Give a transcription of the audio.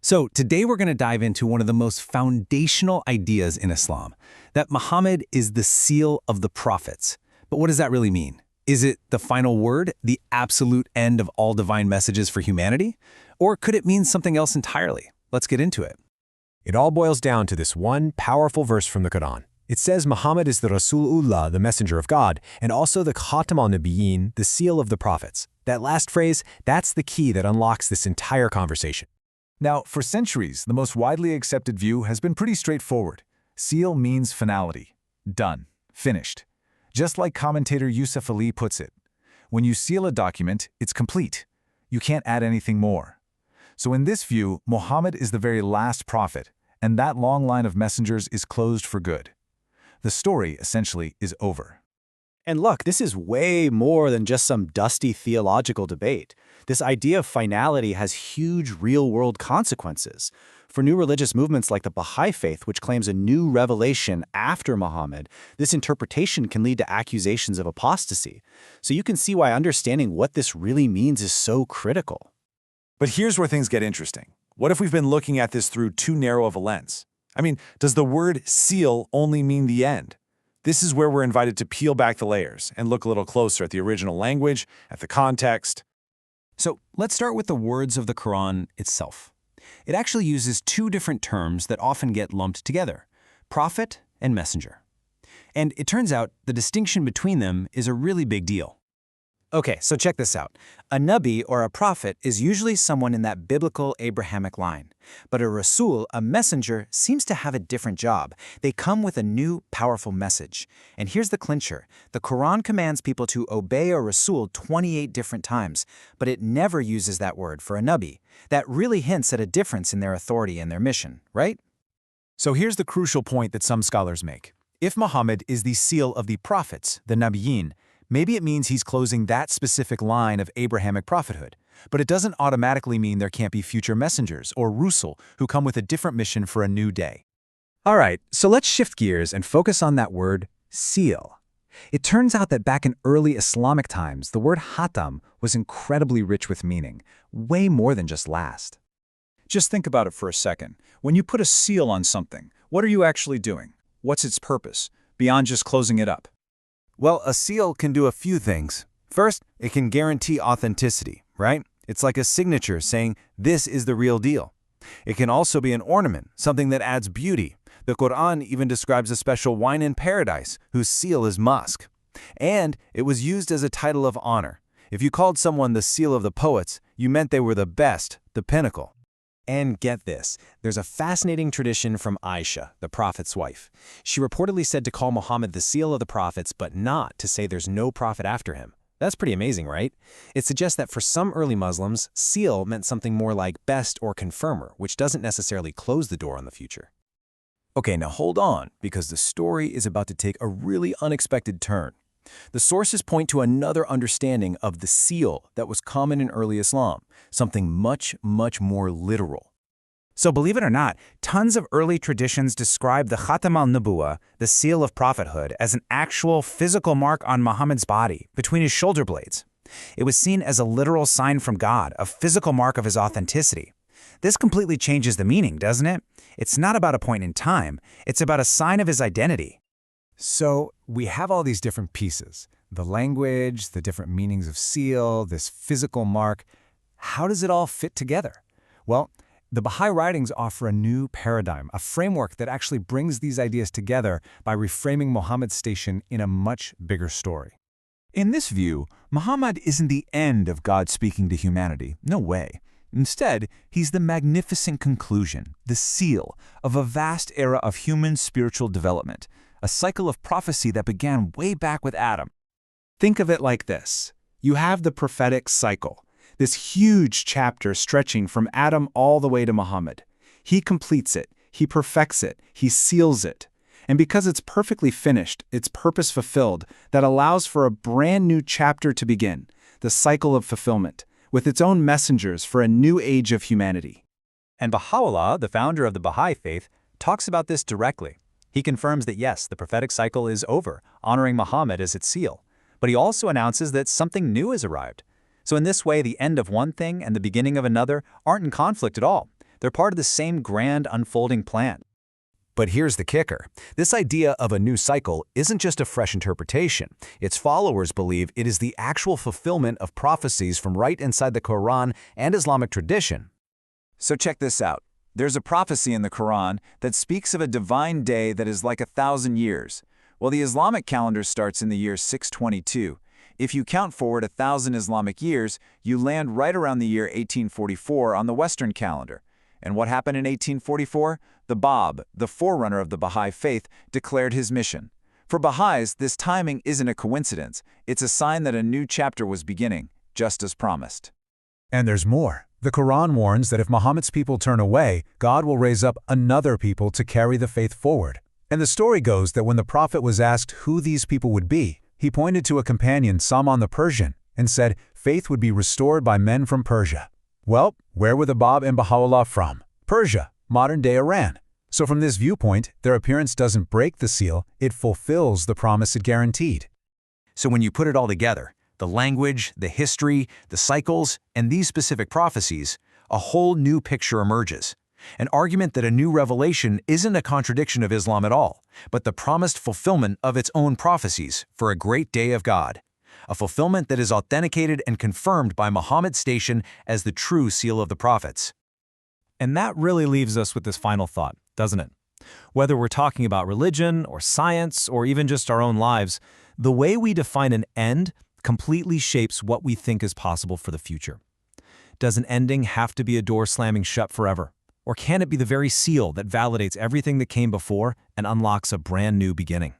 So today we're going to dive into one of the most foundational ideas in Islam, that Muhammad is the seal of the prophets. But what does that really mean? Is it the final word, the absolute end of all divine messages for humanity? Or could it mean something else entirely? Let's get into it. It all boils down to this one powerful verse from the Quran. It says Muhammad is the Rasulullah, the messenger of God, and also the khátam al-nabíyyín, the seal of the prophets. That last phrase, that's the key that unlocks this entire conversation. Now, for centuries, the most widely accepted view has been pretty straightforward. Seal means finality. Done. Finished. Just like commentator Yusuf Ali puts it, when you seal a document, it's complete. You can't add anything more. So in this view, Muhammad is the very last prophet, and that long line of messengers is closed for good. The story, essentially, is over. And look, this is way more than just some dusty theological debate. This idea of finality has huge real-world consequences. For new religious movements like the Bahá'í Faith, which claims a new revelation after Muhammad, this interpretation can lead to accusations of apostasy. So you can see why understanding what this really means is so critical. But here's where things get interesting. What if we've been looking at this through too narrow of a lens? I mean, does the word seal only mean the end? This is where we're invited to peel back the layers and look a little closer at the original language, at the context. So let's start with the words of the Quran itself. It actually uses two different terms that often get lumped together, prophet and messenger. And it turns out the distinction between them is a really big deal. Okay, so check this out. A nabi, or a prophet, is usually someone in that biblical Abrahamic line. But a rasul, a messenger, seems to have a different job. They come with a new, powerful message. And here's the clincher. The Quran commands people to obey a rasul 28 different times, but it never uses that word for a nabi. That really hints at a difference in their authority and their mission, right? So here's the crucial point that some scholars make. If Muhammad is the seal of the prophets, the nabíyyín, maybe it means he's closing that specific line of Abrahamic prophethood. But it doesn't automatically mean there can't be future messengers or rusul who come with a different mission for a new day. All right, so let's shift gears and focus on that word, seal. It turns out that back in early Islamic times, the word khátam was incredibly rich with meaning, way more than just last. Just think about it for a second. When you put a seal on something, what are you actually doing? What's its purpose, beyond just closing it up? Well, a seal can do a few things. First, it can guarantee authenticity, right? It's like a signature saying, this is the real deal. It can also be an ornament, something that adds beauty. The Quran even describes a special wine in paradise, whose seal is musk. And it was used as a title of honor. If you called someone the seal of the poets, you meant they were the best, the pinnacle. And get this, there's a fascinating tradition from Aisha, the prophet's wife. She reportedly said to call Muhammad the seal of the prophets, but not to say there's no prophet after him. That's pretty amazing, right? It suggests that for some early Muslims, seal meant something more like best or confirmer, which doesn't necessarily close the door on the future. Okay, now hold on, because the story is about to take a really unexpected turn. The sources point to another understanding of the seal that was common in early Islam, something much, much more literal. So believe it or not, tons of early traditions describe the khátam al-nabúwah, the seal of prophethood, as an actual physical mark on Muhammad's body, between his shoulder blades. It was seen as a literal sign from God, a physical mark of his authenticity. This completely changes the meaning, doesn't it? It's not about a point in time, it's about a sign of his identity. So we have all these different pieces, the language, the different meanings of seal, this physical mark. How does it all fit together? Well, the Bahá'í writings offer a new paradigm, a framework that actually brings these ideas together by reframing Muhammad's station in a much bigger story. In this view, Muhammad isn't the end of God speaking to humanity. No way. Instead, he's the magnificent conclusion, the seal of a vast era of human spiritual development, a cycle of prophecy that began way back with Adam. Think of it like this. You have the prophetic cycle, this huge chapter stretching from Adam all the way to Muhammad. He completes it, he perfects it, he seals it. And because it's perfectly finished, its purpose fulfilled, that allows for a brand new chapter to begin, the cycle of fulfillment, with its own messengers for a new age of humanity. And Baha'u'llah, the founder of the Bahá'í Faith, talks about this directly. He confirms that yes, the prophetic cycle is over, honoring Muhammad as its seal. But he also announces that something new has arrived. So in this way, the end of one thing and the beginning of another aren't in conflict at all. They're part of the same grand unfolding plan. But here's the kicker. This idea of a new cycle isn't just a fresh interpretation. Its followers believe it is the actual fulfillment of prophecies from right inside the Quran and Islamic tradition. So check this out. There's a prophecy in the Quran that speaks of a divine day that is like 1,000 years. Well, the Islamic calendar starts in the year 622. If you count forward 1,000 Islamic years, you land right around the year 1844 on the Western calendar. And what happened in 1844? The Bab, the forerunner of the Bahá'í Faith, declared his mission. For Bahá'ís, this timing isn't a coincidence. It's a sign that a new chapter was beginning, just as promised. And there's more. The Quran warns that if Muhammad's people turn away, God will raise up another people to carry the faith forward. And the story goes that when the Prophet was asked who these people would be, he pointed to a companion, Salman the Persian, and said faith would be restored by men from Persia. Well, where were the Bab and Baha'u'llah from? Persia, modern-day Iran. So from this viewpoint, their appearance doesn't break the seal, it fulfills the promise it guaranteed. So when you put it all together, the language, the history, the cycles, and these specific prophecies, a whole new picture emerges. An argument that a new revelation isn't a contradiction of Islam at all, but the promised fulfillment of its own prophecies for a great day of God. A fulfillment that is authenticated and confirmed by Muhammad's station as the true seal of the prophets. And that really leaves us with this final thought, doesn't it? Whether we're talking about religion or science or even just our own lives, the way we define an end completely shapes what we think is possible for the future. Does an ending have to be a door slamming shut forever? Or can it be the very seal that validates everything that came before and unlocks a brand new beginning?